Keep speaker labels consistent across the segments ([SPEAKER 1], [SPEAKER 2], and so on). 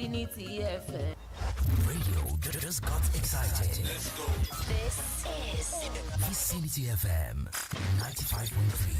[SPEAKER 1] Vicinity FM.
[SPEAKER 2] Radio just got excited.
[SPEAKER 3] Let's go.
[SPEAKER 1] This is
[SPEAKER 2] Vicinity FM 95.3.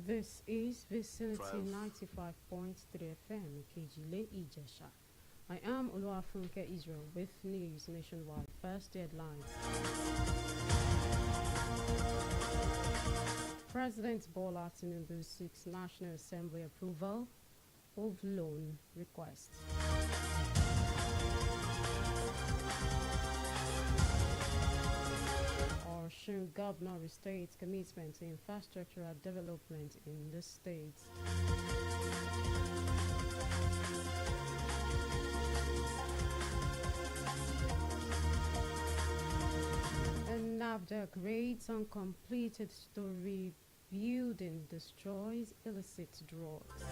[SPEAKER 4] This is Vicinity 95.3 FM, Kejile Ijesha. I am Oluwafunke Israel with news nationwide. First headlines. President Bola Tinubu seeks National Assembly approval of loan request. Osun Governor restates commitment to infrastructural development in the state. And NAFDAC raids on completed story building destroys illicit drugs.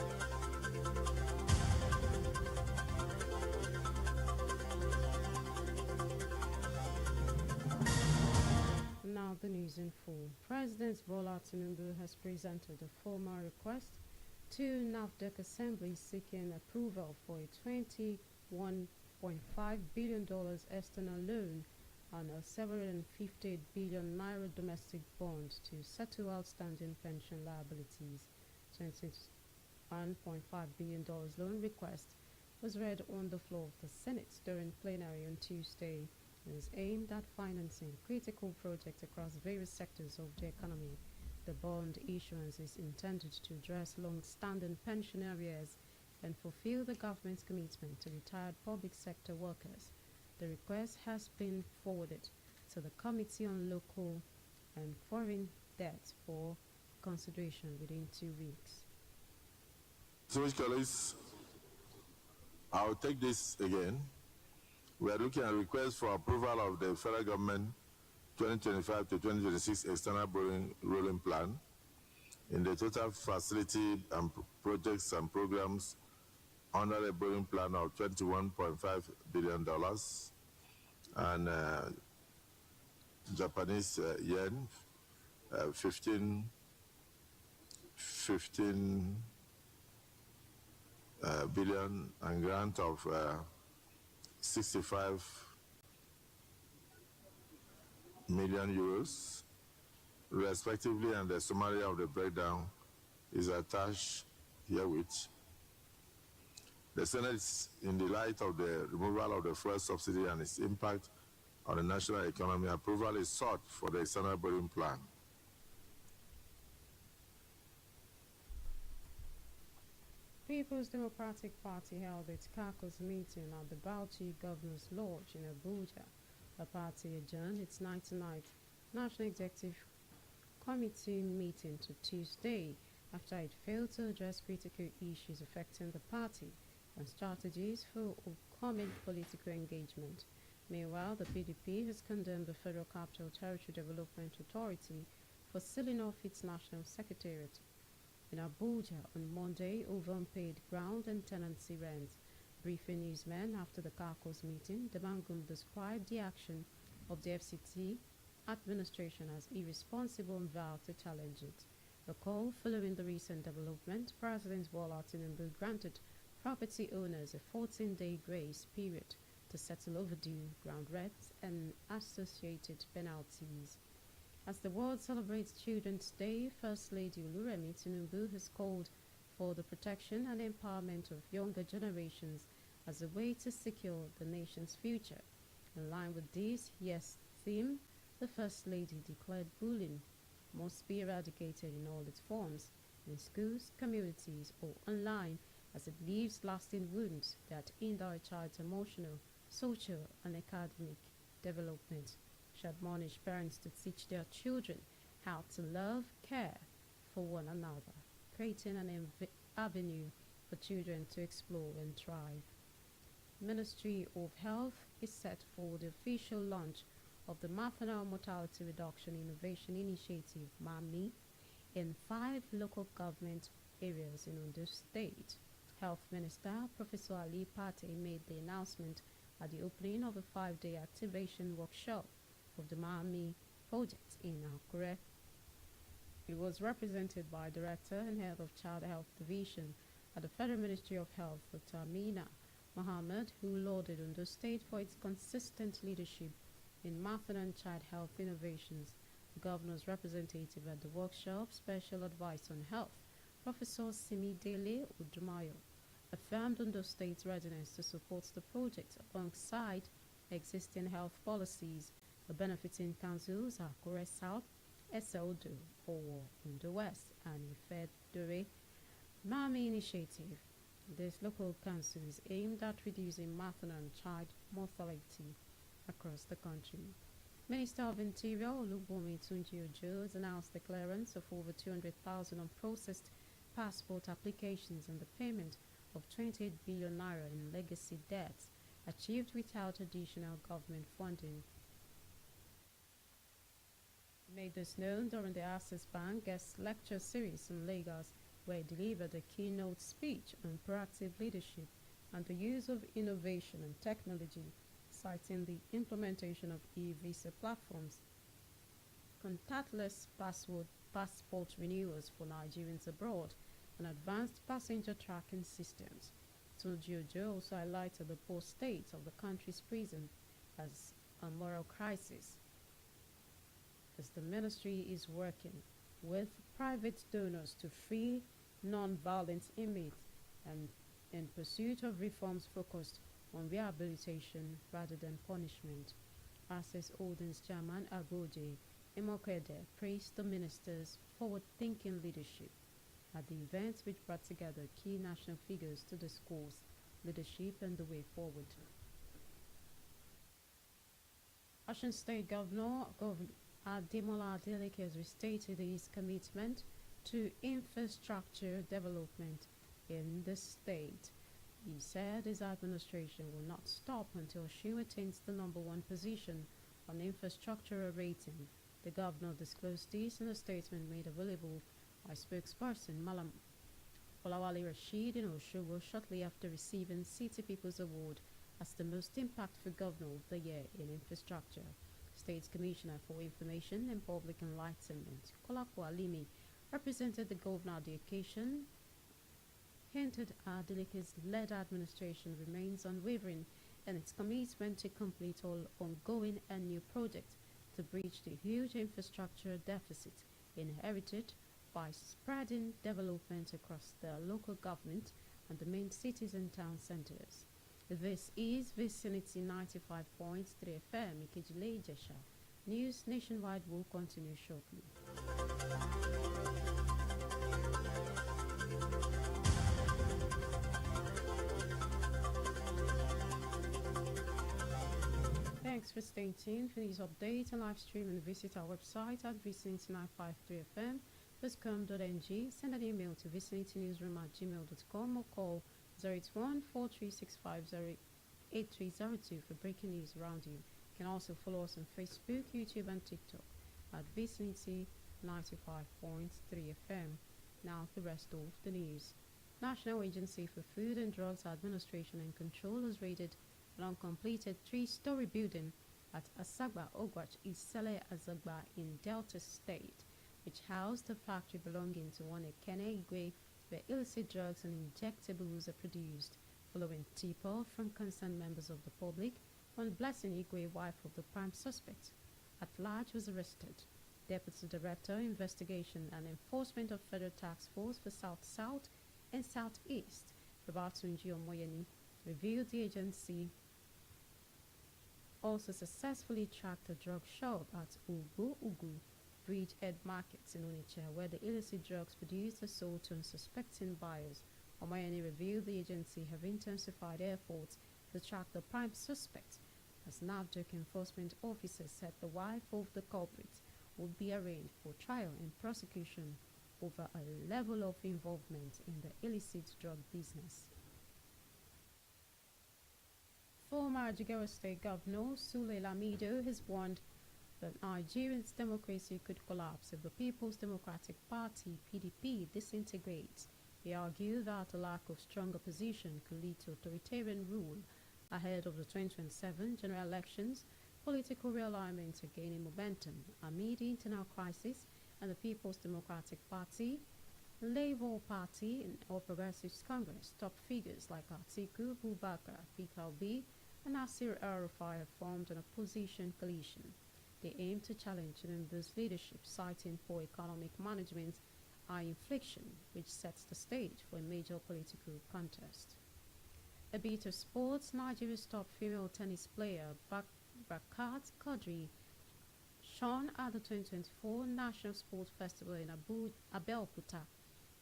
[SPEAKER 4] Now the news in full. President Bola Tinubu has presented a formal request to NAFDAC Assembly seeking approval for a $21.5 billion external loan and a 750 billion naira domestic bond to settle outstanding pension liabilities. $21.5 billion loan request was read on the floor of the Senate during plenary on Tuesday. Is aimed at financing critical projects across various sectors of the economy. The bond issuance is intended to address long-standing pension arrears and fulfill the government's commitment to retired public sector workers. The request has been forwarded to the Committee on Local and Foreign Debt for consideration within 2 weeks.
[SPEAKER 5] Distinguished colleagues, I'll take this again. We are looking at requests for approval of the federal government 2025 to 2026 external borrowing rolling plan in the total facility and projects and programs under the borrowing plan of $21.5 billion and Japanese yen 15 billion and grant of 65 million euros, respectively, and the summary of the breakdown is attached herewith. The Senate, in the light of the removal of the fuel subsidy and its impact on the national economy, approval is sought for the external borrowing plan.
[SPEAKER 4] People's Democratic Party held its caucus meeting at the Bauchi Governor's Lodge in Abuja. The party adjourned its 99th National Executive Committee meeting to Tuesday after it failed to address critical issues affecting the party and strategies for upcoming political engagement. Meanwhile, the PDP has condemned the Federal Capital Territory Development Authority for sealing off its national secretariat in Abuja on Monday over unpaid ground and tenancy rent. Briefing newsmen after the caucus meeting, Demangum described the action of the FCT administration as irresponsible and vowed to challenge it. Recall, following the recent development, President Bola Tinubu granted property owners a 14-day grace period to settle overdue ground rents and associated penalties. As the world celebrates Children's Day, First Lady Oluremi Tinubu has called for the protection and empowerment of younger generations as a way to secure the nation's future. In line with this year's theme, the First Lady declared bullying must be eradicated in all its forms, in schools, communities, or online, as it leaves lasting wounds that hinder a child's emotional, social, and academic development. She admonished parents to teach their children how to love, care for one another, creating an avenue for children to explore and thrive. Ministry of Health is set for the official launch of the Maternal Mortality Reduction Innovation Initiative (MAMI) in 5 local government areas in Ondo State. Health Minister Professor Ali Pate made the announcement at the opening of a 5-day activation workshop of the MAMI project in Akure. It was represented by Director and Head of Child Health Division at the Federal Ministry of Health, Dr. Amina Mohammed, who lauded Ondo State for its consistent leadership in maternal and child health innovations. The Governor's representative at the workshop, Special Advice on Health, Professor Simidele Udumayo, affirmed Ondo State's readiness to support the project alongside existing health policies. The benefiting councils are Akure South, Eseodo, Owo, Ondo West, and Ifedore. MAMI initiative. This local council is aimed at reducing maternal and child mortality across the country. Minister of Interior Olubomi Tunji-Ojo has announced the clearance of over 200,000 unprocessed passport applications and the payment of 28 billion naira in legacy debts achieved without additional government funding. Made this known during the Access Bank guest lecture series in Lagos, where he delivered a keynote speech on proactive leadership and the use of innovation and technology, citing the implementation of e-visa platforms, contactless passport renewals for Nigerians abroad, and advanced passenger tracking systems. Tunji-Ojo also highlighted the poor state of the country's prison as a moral crisis, as the ministry is working with private donors to free non-violent inmates and in pursuit of reforms focused on rehabilitation rather than punishment. Access Holdings Chairman Agoje Imokede praised the minister's forward-thinking leadership at the event, which brought together key national figures to discuss leadership and the way forward. Osun State Governor Ademola Adeleke has restated his commitment to infrastructure development in the state. He said his administration will not stop until she attains the #1 position on infrastructure rating. The governor disclosed this in a statement made available by spokesperson Malam Olawale Rashid in Oshogo shortly after receiving City People's Award as the most impactful governor of the year in infrastructure. State Commissioner for Information and Public Enlightenment, Kolapo Alimi, represented the governor at the occasion, hinted Adeleke's led administration remains unwavering in its commitment to complete all ongoing and new projects to bridge the huge infrastructure deficit inherited by spreading development across the local government and the main cities and town centers. This is Vicinity 95.3 FM, Ikejile Ijesha. News nationwide will continue shortly. Thanks for staying tuned for these updates and live stream, and visit our website at vicinity953fm.com.ng. Send an email to vicinitynewsroom@gmail.com or call 081-4365-8302 for breaking news around you. You can also follow us on Facebook, YouTube, and TikTok at Vicinity 95.3 FM. Now the rest of the news. National Agency for Food and Drugs Administration and Control has raided an uncompleted 3-story building at Asagba Ogwach Isele Azagba in Delta State, which housed a factory belonging to one Ekene Igwe, where illicit drugs and injectables are produced. Following tip-off from concerned members of the public, one Blessing Igwe, wife of the prime suspect at large, was arrested. Deputy Director, Investigation and Enforcement of Federal Task Force for South-South and Southeast, Babatunji Omoyeni, revealed the agency also successfully tracked a drug shop at Ugu Bridgehead Markets in Onitsha, where the illicit drugs produced are sold to unsuspecting buyers. Omoyeni revealed the agency have intensified efforts to track the prime suspect, as NAFDAC enforcement officers said the wife of the culprit would be arraigned for trial and prosecution over a level of involvement in the illicit drug business. Former Jigawa State Governor Sule Lamido has warned that Nigeria's democracy could collapse if the People's Democratic Party (PDP) disintegrates. He argued that a lack of strong opposition could lead to authoritarian rule ahead of the 2027 general elections. Political realignments are gaining momentum amid the internal crisis, and the People's Democratic Party, Labour Party, and All Progressives Congress top figures like Atiku Abubakar, Peter Obi, and Nasir El-Rufai have formed an opposition coalition. They aim to challenge Tinubu's leadership, citing poor economic management, high inflation, which sets the stage for a major political contest. A bit of sports. Nigeria's top female tennis player Bakat Qadri shone at the 2024 National Sports Festival in Abeokuta,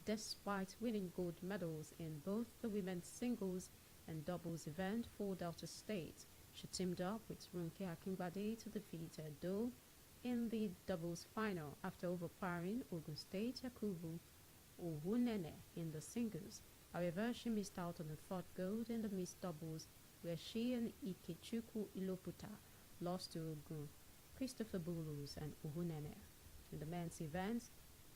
[SPEAKER 4] despite winning gold medals in both the women's singles and doubles event for Delta State. She teamed up with Runke Akingbade to defeat Edo in the doubles final after overpowering Ogun State Yakubu Ohunene in the singles. However, she missed out on the third gold in the mixed doubles, where she and Ikechukwu Iloputa lost to Ogun, Christopher Bulus, and Ohunene. In the men's events,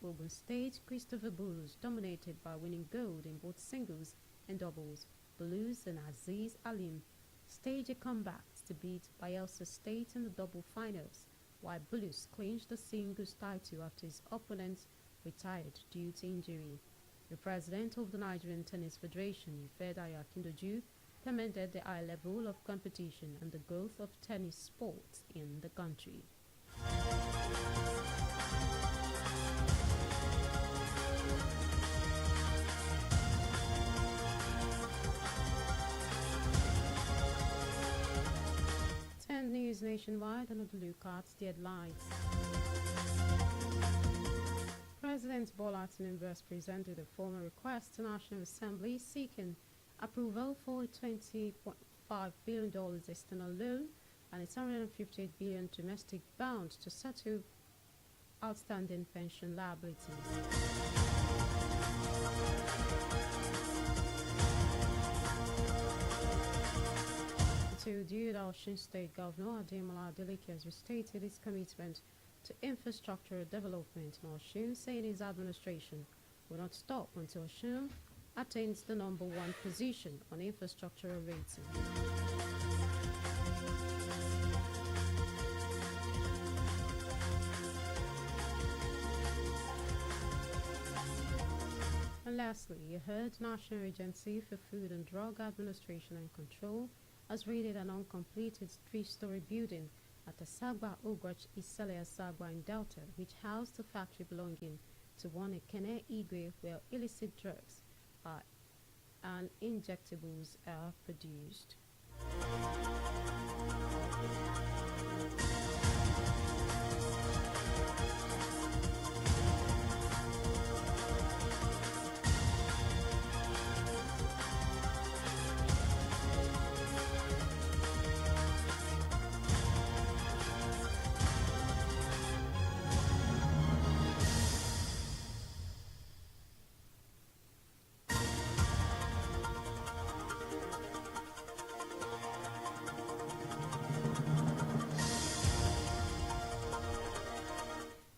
[SPEAKER 4] Ogun State Christopher Bulus dominated by winning gold in both singles and doubles. Bulus and Aziz Alim staged a comeback to beat Bayelsa State in the double finals, while Bulus clinched the singles title after his opponents retired due to injury. The president of the Nigerian Tennis Federation, Ifedayo Akindoju, commended the high level of competition and the growth of tennis sports in the country. News nationwide and the lookout headlines. President Bola Tinubu has presented a formal request to National Assembly seeking approval for a $20.5 billion external loan and a $158 billion domestic bond to settle outstanding pension liabilities. The Osun State Governor Ademola Adeleke has restated his commitment to infrastructure development in Osun, saying his administration will not stop until Osun attains the #1 position on infrastructure rating. And lastly, you heard National Agency for Food and Drug Administration and Control has raided an uncompleted 3-story building at Asagba Ogwach Isale Asagba in Delta, which housed a factory belonging to one Ekene Igwe, where illicit drugs and injectables are produced.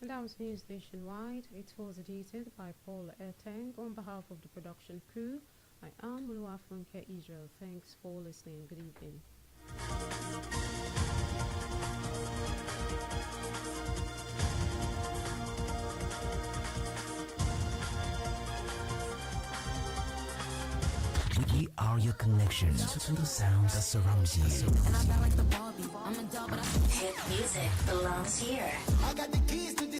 [SPEAKER 4] That was news nationwide. It was edited by Paul Erteng on behalf of the production crew. I am Oluwafunke Israel. Thanks for listening. Good evening.
[SPEAKER 2] We are your connection to the sound that surrounds you.
[SPEAKER 1] Hit music belongs here.
[SPEAKER 3] I got the keys to